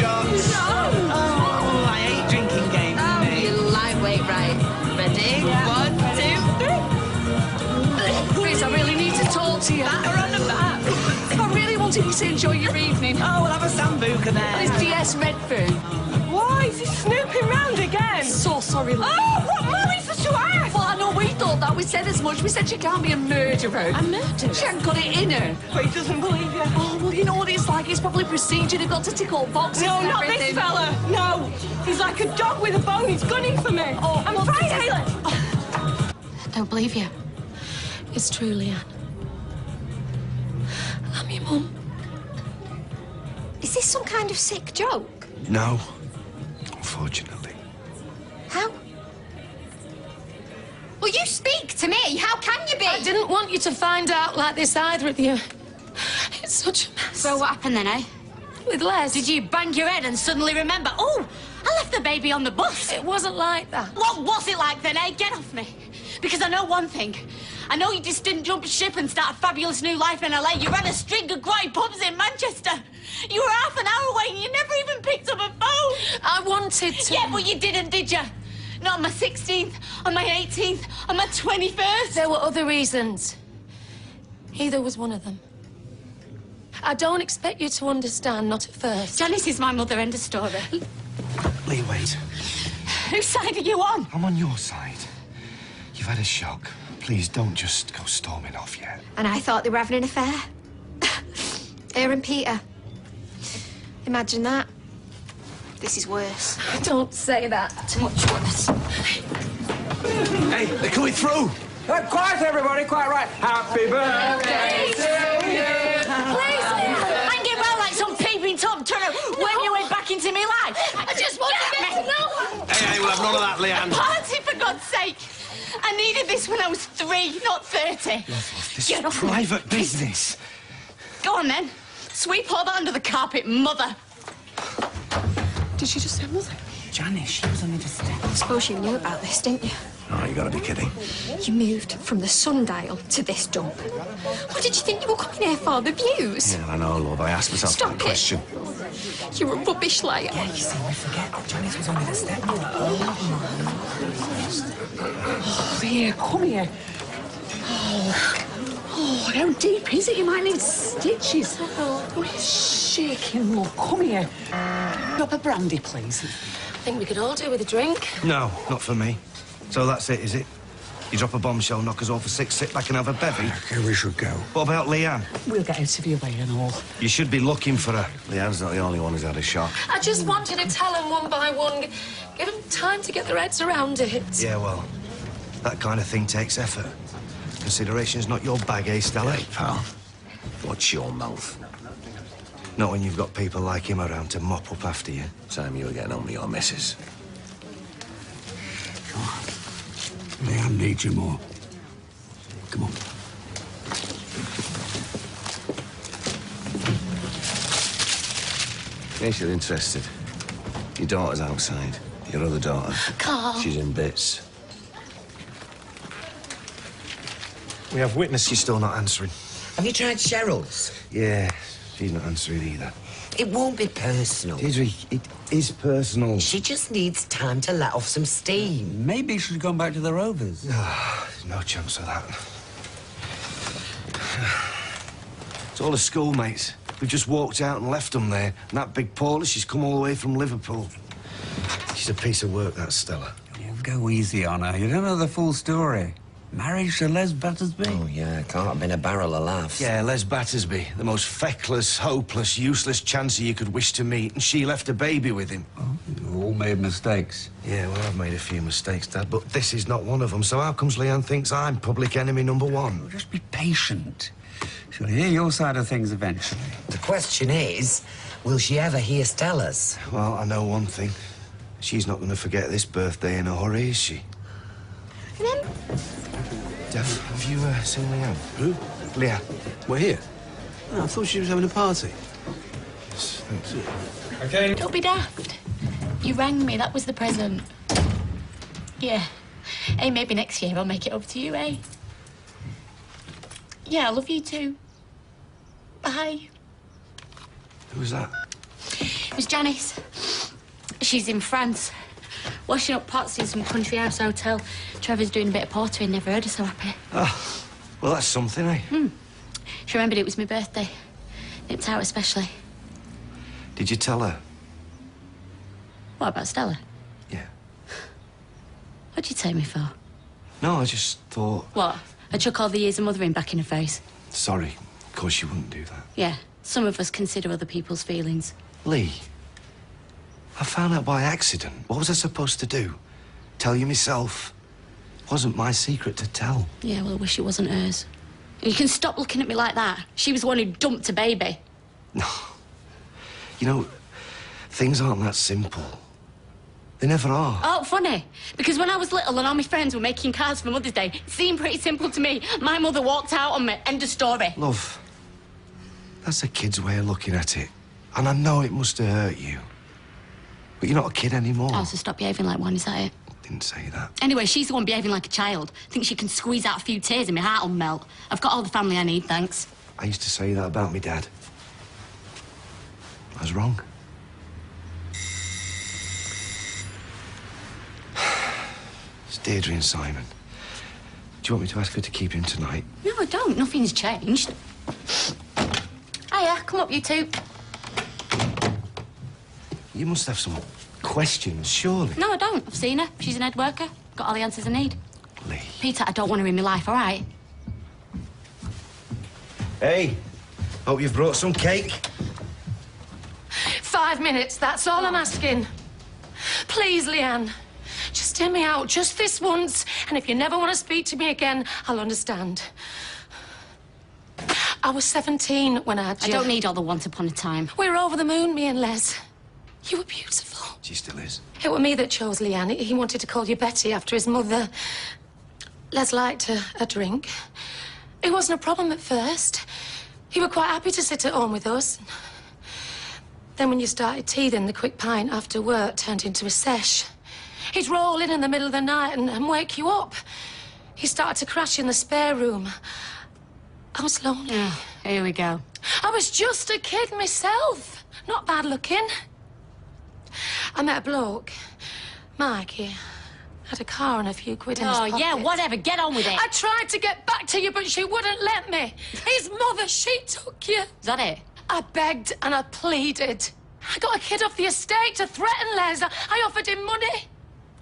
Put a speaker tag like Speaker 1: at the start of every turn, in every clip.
Speaker 1: shots.
Speaker 2: No!
Speaker 1: Oh, I hate drinking games.
Speaker 2: Oh, you lightweight, right. Ready?
Speaker 1: Yeah.
Speaker 2: 1, 2, 3. Chris, I really need to talk to you.
Speaker 1: Batter on the back.
Speaker 2: I really wanted you to enjoy your evening.
Speaker 1: Oh, we'll have a sambuca there.
Speaker 2: It's DS Redfoo.
Speaker 3: Why is he snooping round again?
Speaker 2: So sorry, love.
Speaker 3: Oh, what more is there to ask?
Speaker 2: Well, I know we thought that. We said as much. We said she can't be a murderer.
Speaker 3: A murderer?
Speaker 2: She hadn't got it in her.
Speaker 3: But he doesn't believe you.
Speaker 2: Oh, well, you know what it's like. It's probably procedure. They've got to tick all boxes.
Speaker 3: No,
Speaker 2: and
Speaker 3: not this
Speaker 2: everything.
Speaker 3: fella. No. He's like a dog with a bone. He's gunning for me.
Speaker 2: Oh,
Speaker 3: I'm
Speaker 2: well,
Speaker 3: Friday.
Speaker 2: I don't believe you. It's true, Leanne. I'm your mum.
Speaker 4: Is this some kind of sick joke?
Speaker 5: No, unfortunately.
Speaker 4: How? Well, you speak to me. How can you be?
Speaker 2: I didn't want you to find out like this, either of you. It's such a mess.
Speaker 4: So what happened then, eh?
Speaker 2: With Les.
Speaker 6: Did you bang your head and suddenly remember, oh, I left the baby on the bus?
Speaker 2: It wasn't like that.
Speaker 6: What was it like then, eh? Get off me. Because I know one thing. I know you just didn't jump ship and start a fabulous new life in LA. You ran a string of grey pubs in Manchester. You were half an hour away and you never even picked up a phone.
Speaker 2: I wanted to.
Speaker 6: Yeah, but you didn't, did you? Not on my 16th, on my 18th, on my 21st.
Speaker 2: There were other reasons. Either was one of them. I don't expect you to understand, not at first.
Speaker 6: Janice is my mother, end of story.
Speaker 5: Lee, wait.
Speaker 6: Whose side are you on?
Speaker 5: I'm on your side. You've had a shock. Please don't just go storming off yet.
Speaker 4: And I thought they were having an affair. Her and Peter. Imagine that. This is worse.
Speaker 2: Don't say that.
Speaker 4: Much worse.
Speaker 5: Hey, they're coming through!
Speaker 7: Quiet, everybody, quiet, right. Happy birthday to you.
Speaker 6: Please, I get round like some peeping Tom trying to worm your way back into my life.
Speaker 2: I just want to get to know.
Speaker 5: Hey, we'll have none of that, Leanne.
Speaker 6: Party, for God's sake. I needed this when I was 3, not 30.
Speaker 5: This
Speaker 6: Get
Speaker 5: is
Speaker 6: off me.
Speaker 5: private business.
Speaker 6: Go on, then. Sweep all that under the carpet, mother.
Speaker 2: Did she just say mother?
Speaker 1: Janice, she was only just...
Speaker 4: I suppose you knew about this, didn't you?
Speaker 5: Oh, you gotta be kidding.
Speaker 4: You moved from the sundial to this dump. What did you think you were coming here for? The views?
Speaker 5: Yeah, I know, love. I asked myself
Speaker 4: Stop
Speaker 5: that
Speaker 4: it.
Speaker 5: question.
Speaker 4: You're a rubbish liar.
Speaker 1: Yeah, you see, we forget. Janice was only the stepmother.
Speaker 3: Oh, here, come here. Oh, how deep is it? You might need stitches. Oh, you're shaking, love. Come here. Drop a brandy, please.
Speaker 2: I think we could all do with a drink.
Speaker 5: No, not for me. So that's it, is it? You drop a bombshell, knock us all for 6, sit back and have a bevy?
Speaker 7: Okay, we should go.
Speaker 5: What about Leanne?
Speaker 3: We'll get out of your way and all.
Speaker 5: You should be looking for her. Leanne's not the only one who's had a shock.
Speaker 2: I just want you to tell them one by one. Give them time to get their heads around it.
Speaker 5: Yeah, well, that kind of thing takes effort. Consideration's not your bag, eh, Stella?
Speaker 8: Hey, pal. Watch your mouth.
Speaker 5: Not when you've got people like him around to mop up after you.
Speaker 8: Time you were getting on with your missus.
Speaker 7: Come on. Leanne needs you more. Come on.
Speaker 8: In case you're interested, your daughter's outside. Your other daughter.
Speaker 6: Carl.
Speaker 8: She's in bits.
Speaker 5: We have witness. She's still not answering.
Speaker 1: Have you tried Cheryl's?
Speaker 5: Yeah, she's not answering either.
Speaker 1: It won't be personal.
Speaker 5: Deirdre, it is personal.
Speaker 1: She just needs time to let off some steam.
Speaker 7: Maybe she's gone back to the Rovers.
Speaker 5: No chance of that. It's all her schoolmates. We've just walked out and left them there. And that big Paula, she's come all the way from Liverpool. She's a piece of work, that Stella.
Speaker 7: You go easy on her. You don't know the full story. Marriage to Les Battersby?
Speaker 1: Oh, yeah, can't have been a barrel of laughs.
Speaker 5: Yeah, Les Battersby, the most feckless, hopeless, useless chancer you could wish to meet, and she left a baby with him.
Speaker 7: Oh, you all made mistakes.
Speaker 5: Yeah, well, I've made a few mistakes, Dad, but this is not one of them. So how comes Leanne thinks I'm public enemy number 1?
Speaker 7: Just be patient. She'll hear your side of things eventually.
Speaker 1: The question is, will she ever hear Stella's?
Speaker 5: Well, I know one thing. She's not going to forget this birthday in a hurry, is she? Dev, have you seen Leanne?
Speaker 9: Who?
Speaker 5: Leanne.
Speaker 9: We're here. Oh, I thought she was having a party.
Speaker 5: Yes, thanks.
Speaker 6: Okay. Don't be daft. You rang me, that was the present. Yeah. Hey, maybe next year I'll make it up to you, eh? Yeah, I love you too. Bye.
Speaker 5: Who was that?
Speaker 6: It was Janice. She's in France, washing up pots in some country house hotel. Trevor's doing a bit of pottery and never heard her so happy.
Speaker 5: Oh, well, that's something, eh?
Speaker 6: She remembered it was my birthday. Nipped out especially.
Speaker 5: Did you tell her?
Speaker 6: What about Stella?
Speaker 5: Yeah.
Speaker 6: What'd you take me for?
Speaker 5: No, I just thought...
Speaker 6: What? I chuck all the years of mothering back in her face?
Speaker 5: Sorry. Of course you wouldn't do that.
Speaker 6: Yeah. Some of us consider other people's feelings.
Speaker 5: Lee, I found out by accident. What was I supposed to do? Tell you myself? Wasn't my secret to tell.
Speaker 6: Yeah, well, I wish it wasn't hers. And you can stop looking at me like that. She was the one who dumped a baby.
Speaker 5: No. You know, things aren't that simple. They never are.
Speaker 6: Oh, funny. Because when I was little and all my friends were making cards for Mother's Day, it seemed pretty simple to me. My mother walked out on me. End of story.
Speaker 5: Love, that's a kid's way of looking at it. And I know it must have hurt you. But you're not a kid anymore.
Speaker 6: Oh, so stop behaving like one, is that it?
Speaker 5: Didn't say that.
Speaker 6: Anyway, she's the one behaving like a child. Thinks she can squeeze out a few tears and my heart will melt. I've got all the family I need, thanks.
Speaker 5: I used to say that about me dad. I was wrong. It's Deirdre and Simon. Do you want me to ask her to keep him tonight?
Speaker 6: No, I don't. Nothing's changed. Hiya, come up, you two.
Speaker 5: You must have some questions, surely.
Speaker 6: No, I don't. I've seen her. She's an head worker. Got all the answers I need.
Speaker 5: Lee.
Speaker 6: Peter, I don't want her in my life, all right?
Speaker 5: Hey, hope you've brought some cake.
Speaker 2: 5 minutes, that's all I'm asking. Please, Leanne, just hear me out just this once, and if you never want to speak to me again, I'll understand. I was 17 when I had you.
Speaker 6: I don't need all the once upon a time.
Speaker 2: We were over the moon, me and Les. You were beautiful.
Speaker 5: She still is.
Speaker 2: It were me that chose Leanne. He wanted to call you Betty after his mother. Les liked a drink. It wasn't a problem at first. He were quite happy to sit at home with us. Then when you started teething, the quick pint after work turned into a sesh. He'd roll in the middle of the night and wake you up. He started to crash in the spare room. I was lonely.
Speaker 6: Oh, here we go.
Speaker 2: I was just a kid myself. Not bad looking. I met a bloke, Mike. He had a car and a few quid in his pocket.
Speaker 6: Oh, yeah, whatever. Get on with it.
Speaker 2: I tried to get back to you, but she wouldn't let me. His mother, she took you.
Speaker 6: Is that it?
Speaker 2: I begged and I pleaded. I got a kid off the estate to threaten Les. I offered him money.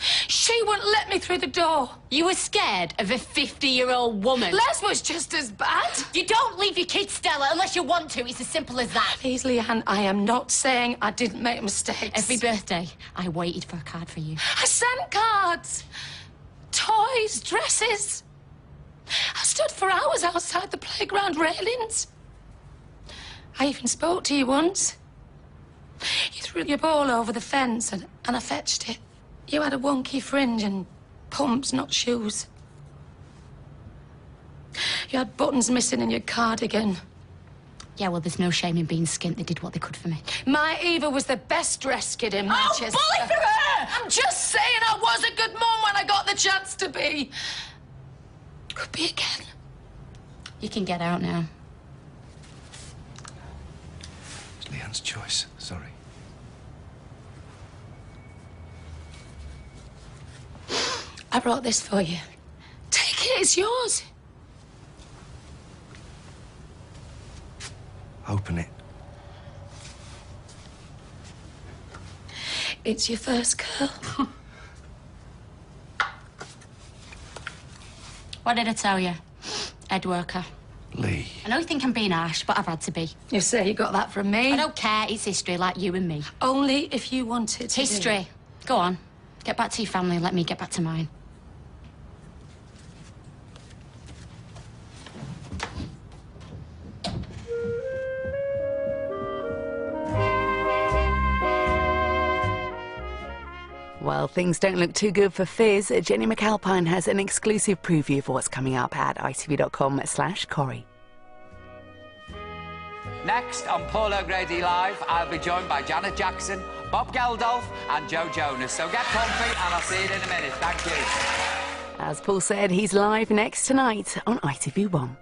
Speaker 2: She wouldn't let me through the door.
Speaker 6: You were scared of a 50-year-old woman?
Speaker 2: Les was just as bad.
Speaker 6: You don't leave your kid, Stella, unless you want to. It's as simple as that.
Speaker 2: Please, Leanne, I am not saying I didn't make mistakes.
Speaker 6: Every birthday, I waited for a card for you.
Speaker 2: I sent cards. Toys, dresses. I stood for hours outside the playground railings. I even spoke to you once. You threw your ball over the fence and I fetched it. You had a wonky fringe and pumps, not shoes. You had buttons missing in your cardigan.
Speaker 6: Yeah, well, there's no shame in being skint. They did what they could for me.
Speaker 2: My Eva was the best-dressed kid in Manchester.
Speaker 6: Oh, bully for her!
Speaker 2: I'm just saying I was a good mum when I got the chance to be. Could be again.
Speaker 6: You can get out now.
Speaker 5: It's Leanne's choice. Sorry.
Speaker 2: I brought this for you. Take it, it's yours.
Speaker 5: Open it.
Speaker 2: It's your first girl.
Speaker 6: What did I tell you? Head worker.
Speaker 5: Lee.
Speaker 6: I know you think I'm being harsh, but I've had to be.
Speaker 2: You say you got that from me?
Speaker 6: I don't care. It's history, like you and me.
Speaker 2: Only if you want it to
Speaker 6: History. Go on. Get back to your family and let me get back to mine.
Speaker 3: Well, things don't look too good for Fizz. Jenny McAlpine has an exclusive preview of what's coming up at itv.com/Corrie.
Speaker 10: Next on Paul O'Grady Live, I'll be joined by Janet Jackson, Bob Geldof and Joe Jonas. So get comfy and I'll see you in a minute. Thank you.
Speaker 3: As Paul said, he's live next tonight on ITV1.